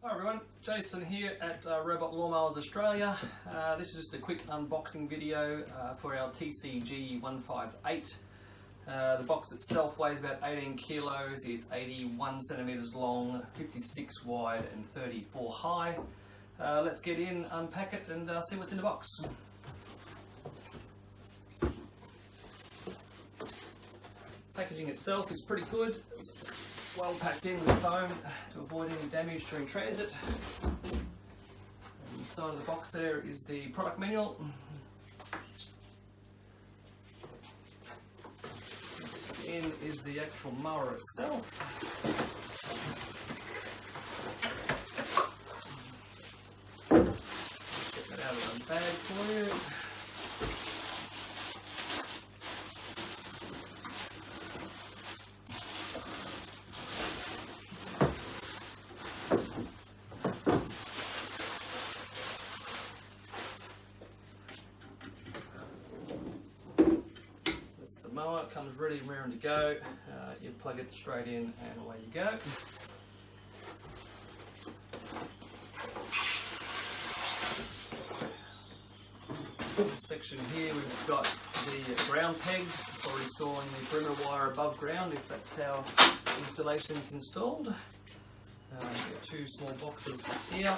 Hi everyone, Jason here at Robot Lawnmowers Australia. This is just a quick unboxing video for our TC G158. The box itself weighs about 18 kilos, it's 81 centimeters long, 56 wide and 34 high. Let's get in, unpack it and see what's in the box. Packaging itself is pretty good. It's well packed in with foam to avoid any damage during transit. And inside of the box there is the product manual. Next in is the actual mower itself. Get that out of the bag for you. Mower comes ready and raring to go. You plug it straight in and away you go. This section here we've got the ground pegs for installing the perimeter wire above ground if that's how installation is installed. We've got two small boxes here.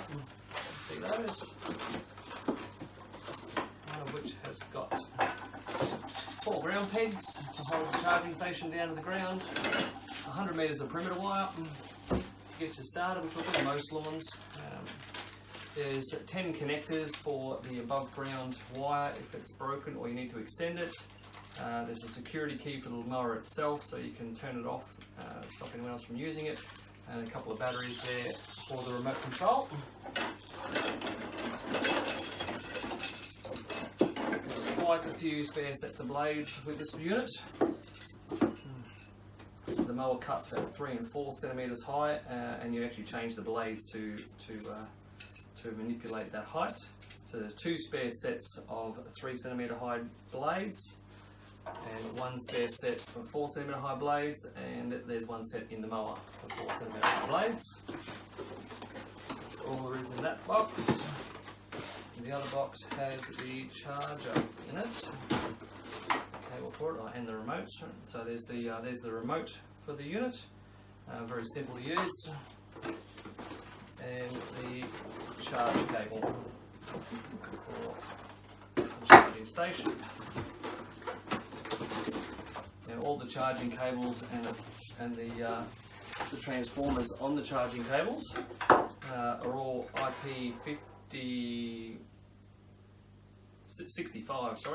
See those? One of which has got 4 ground pegs to hold the charging station down to the ground, 100 metres of perimeter wire to get you started, which will do most lawns. There's 10 connectors for the above ground wire if it's broken or you need to extend it. There's a security key for the mower itself so you can turn it off, stop anyone else from using it, and a couple of batteries there for the remote control. Quite a few spare sets of blades with this unit. The mower cuts at 3 and 4 centimeters high, and you actually change the blades to manipulate that height. So there's 2 spare sets of 3 centimeter high blades, and 1 spare set of 4 centimeter high blades, and there's 1 set in the mower of 4 centimeter high blades. That's all there is in that box. The other box has the charger in it, cable for it, and the remote. So there's the remote for the unit, very simple to use, and the charge cable for the charging station. Now all the charging cables and the transformers on the charging cables are all IP65,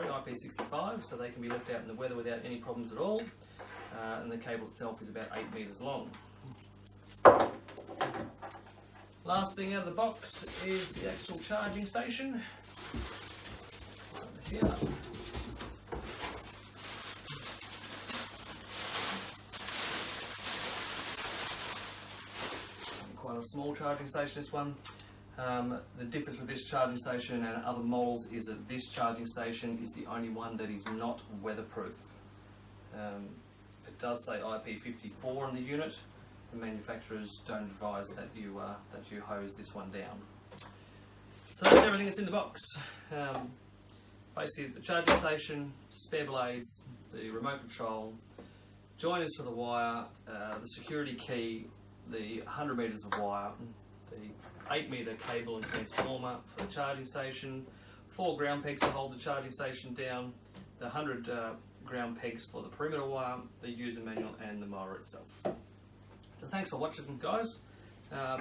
IP65, so they can be left out in the weather without any problems at all. And the cable itself is about 8 metres long. Last thing out of the box is the actual charging station. Over here. Quite a small charging station, this one. The difference with this charging station and other models is that this charging station is the only one that is not weatherproof. It does say IP54 on the unit. The manufacturers don't advise that you hose this one down. So that's everything that's in the box. Basically the charging station, spare blades, the remote control, joiners for the wire, the security key, the 100 metres of wire, the 8 metre cable and transformer for the charging station, 4 ground pegs to hold the charging station down, the 100 ground pegs for the perimeter wire, the user manual and the mower itself. So thanks for watching guys.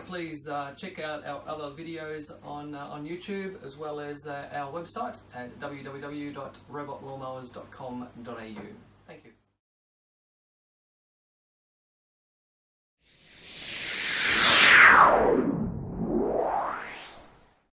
Please check out our other videos on YouTube as well as our website at www.robotlawnmowers.com.au. Thank you.